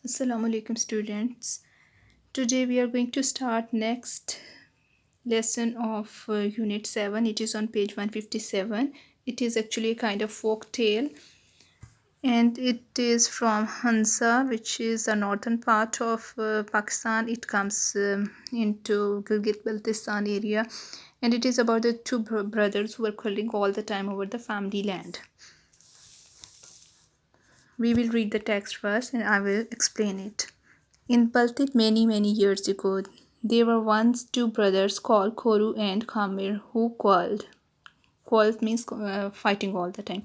Assalamu alaikum students. Today we are going to start next lesson of unit 7. It is on page 157. It is actually a kind of folk tale and it is from Hansa, which is a northern part of Pakistan. It comes into Gilgit-Baltistan area, and it is about the two brothers who were quarreling all the time over the family land. We will read the text first and I will explain it. In Baltic many years ago, there were once two brothers called Koru and Khamir who quarreled. Quarreled means fighting all the time.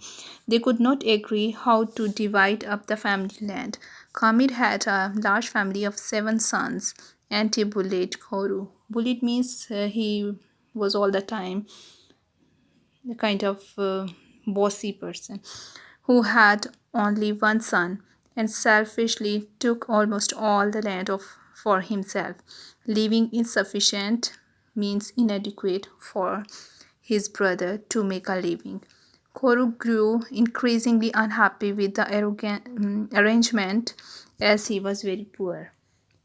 They could not agree how to divide up the family land. Khamir had a large family of 7 sons and he bullied Koru. Bullied means he was all the time a kind of bossy person who had only one son and selfishly took almost all the land for himself, leaving insufficient means inadequate for his brother to make a living. Koru grew increasingly unhappy with the arrangement as he was very poor.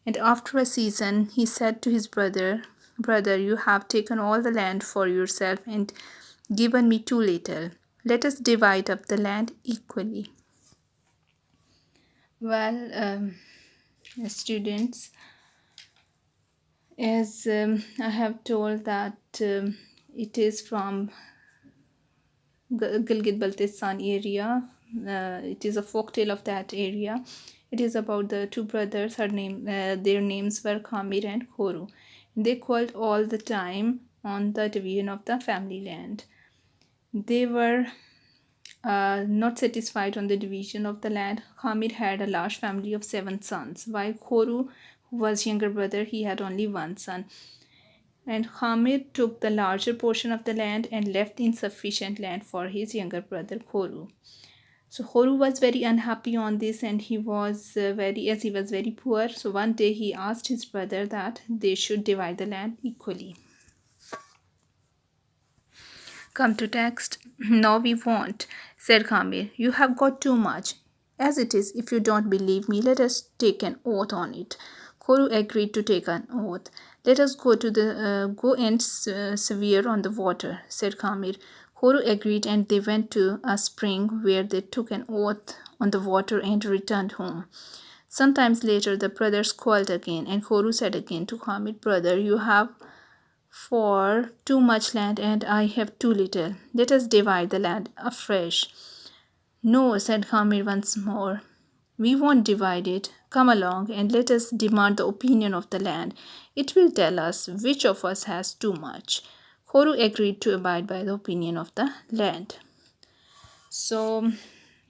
And after a season, he said to his brother, Brother, you have taken all the land for yourself and given me too little. Let us divide up the land equally. Well, students, as I have told that it is from Gilgit-Baltistan area. It is a folktale of that area. It is about the two brothers. Their names were Khamir and Koru. They quarreled all the time on the division of the family land. They were not satisfied on the division of the land. Khamir had a large family of 7 sons, while Koru, who was younger brother, he had only one son. And Khamir took the larger portion of the land and left insufficient land for his younger brother Koru. So Koru was very unhappy on this, and he was very poor. So one day he asked his brother that they should divide the land equally. Come to text. No, we won't, said Khamir. You have got too much. As it is, if you don't believe me, let us take an oath on it. Koru agreed to take an oath. Let us go and swear on the water, said Khamir. Koru agreed and they went to a spring where they took an oath on the water and returned home. Sometimes later the brothers quarreled again and Koru said again to Khamir, Brother, you have for too much land and I have too little. Let us divide the land afresh. No, said Khamir once more. We won't divide it. Come along and let us demand the opinion of the land. It will tell us which of us has too much. Koru agreed to abide by the opinion of the land. So,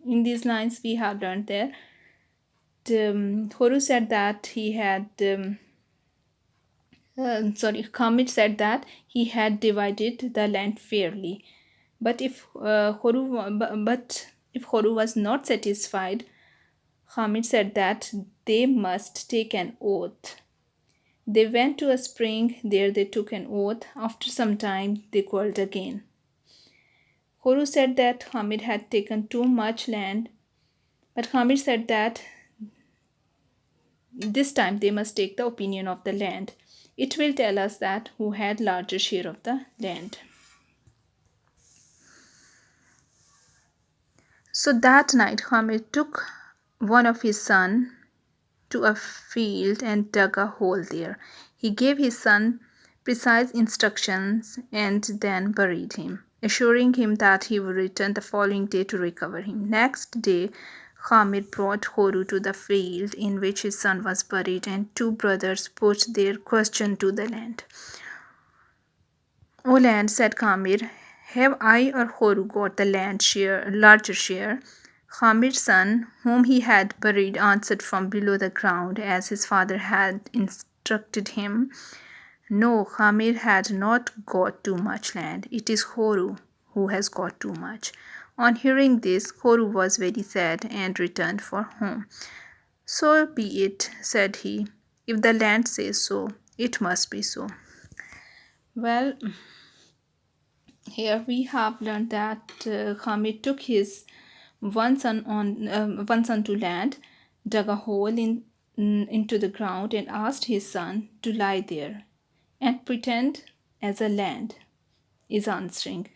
in these lines, we have learned there. Koru said that he had. Khamir said that he had divided the land fairly. But if Khoru was not satisfied, Hamid said that they must take an oath. They went to a spring, there they took an oath. After some time, they quarreled again. Khoru said that Hamid had taken too much land, but Hamid said that this time they must take the opinion of the land. It will tell us that who had larger share of the land. So that night Hamid took one of his sons to a field and dug a hole there. He gave his son precise instructions and then buried him, assuring him that he would return the following day to recover him. Next day, Hamid brought Koru to the field in which his son was buried, and two brothers put their question to the land. O land, said Khamir, have I or Koru got the larger share? Khamir's son, whom he had buried, answered from below the ground as his father had instructed him. No, Khamir had not got too much land. It is Koru who has got too much. On hearing this, Koru was very sad and returned for home. So be it, said he. If the land says so, it must be so. Well, here we have learned that Khamir took his one son to land, dug a hole in into the ground and asked his son to lie there and pretend as a land is answering.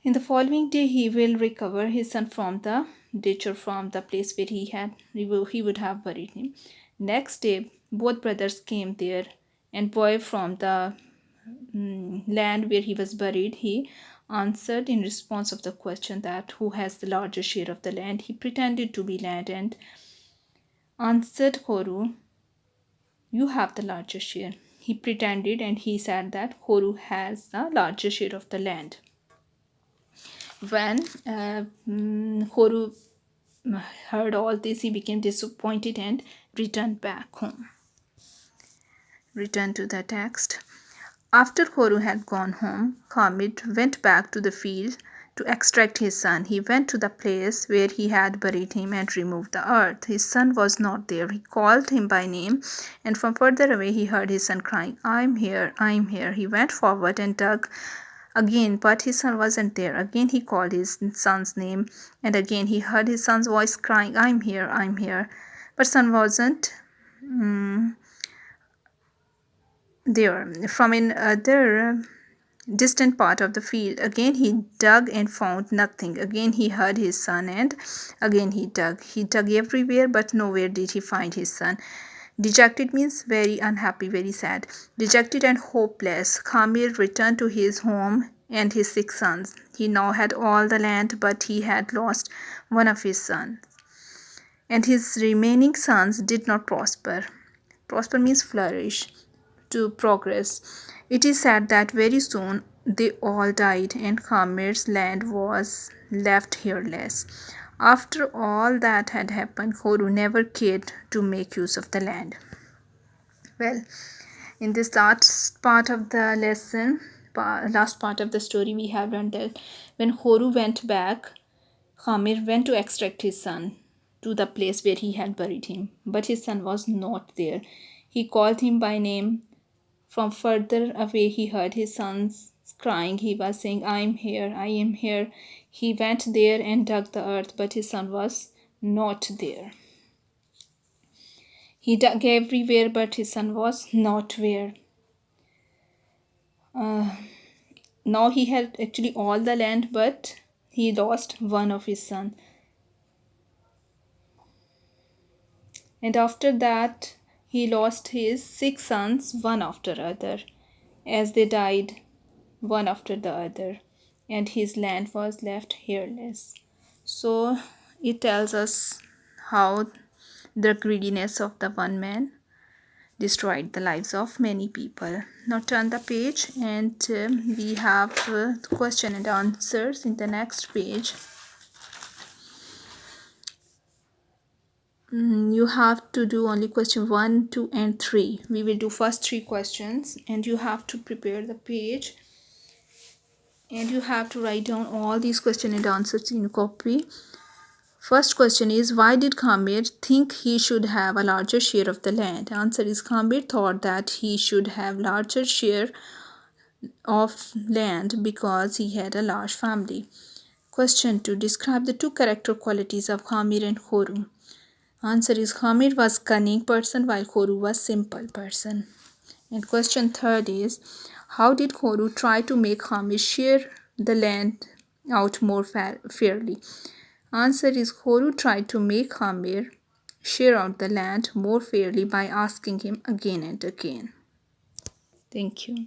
In the following day, he will recover his son from the ditch or from the place where he would have buried him. Next day, both brothers came there, and boy from the land where he was buried, he answered in response of the question that who has the larger share of the land. He pretended to be land and answered Koru, you have the larger share. He pretended and he said that Koru has the larger share of the land. When Koru heard all this, he became disappointed and returned back home. Return to the text. After Koru had gone home, Khamid went back to the field to extract his son. He went to the place where he had buried him and removed the earth. His son was not there. He called him by name, and from further away he heard his son crying, I'm here, I'm here. He went forward and dug again, but his son wasn't there. Again he called his son's name, and again he heard his son's voice crying, I'm here, I'm here. But son wasn't there. From another distant part of the field, again he dug and found nothing. Again he heard his son, and again he dug. He dug everywhere, but nowhere did he find his son. Dejected means very unhappy, very sad. Dejected and hopeless, Khamir returned to his home and his 6 sons. He now had all the land, but he had lost one of his sons. And his remaining sons did not prosper. Prosper means flourish, to progress. It is said that very soon they all died and Khamir's land was left hairless. After all that had happened, Koru never cared to make use of the land. Well, in this last part of the lesson, last part of the story, we have learned that when Koru went back, Khamir went to extract his son to the place where he had buried him, but his son was not there. He called him by name. From further away, he heard his sons crying. He was saying, I am here, I am here. He went there and dug the earth, but his son was not there. He dug everywhere, but his son was not there. Now he had actually all the land, but he lost one of his sons. And after that, he lost his 6 sons, one after other, as they died one after the other, and his land was left hairless. So it tells us how the greediness of the one man destroyed the lives of many people. Now turn the page, and we have question and answers in the next page. You have to do only question 1, 2 and 3. We will do first 3 questions, and you have to prepare the page, and you have to write down all these question and answers in copy. First question is, why did Khamir think he should have a larger share of the land? Answer is, Khamir thought that he should have larger share of land because he had a large family. Question 2, describe the 2 character qualities of Khamir and Koru. Answer is, Khamir was cunning person while Koru was simple person. And question 3rd is, how did Koru try to make Khamir share the land out more fairly? Answer is, Koru tried to make Khamir share out the land more fairly by asking him again and again. Thank you.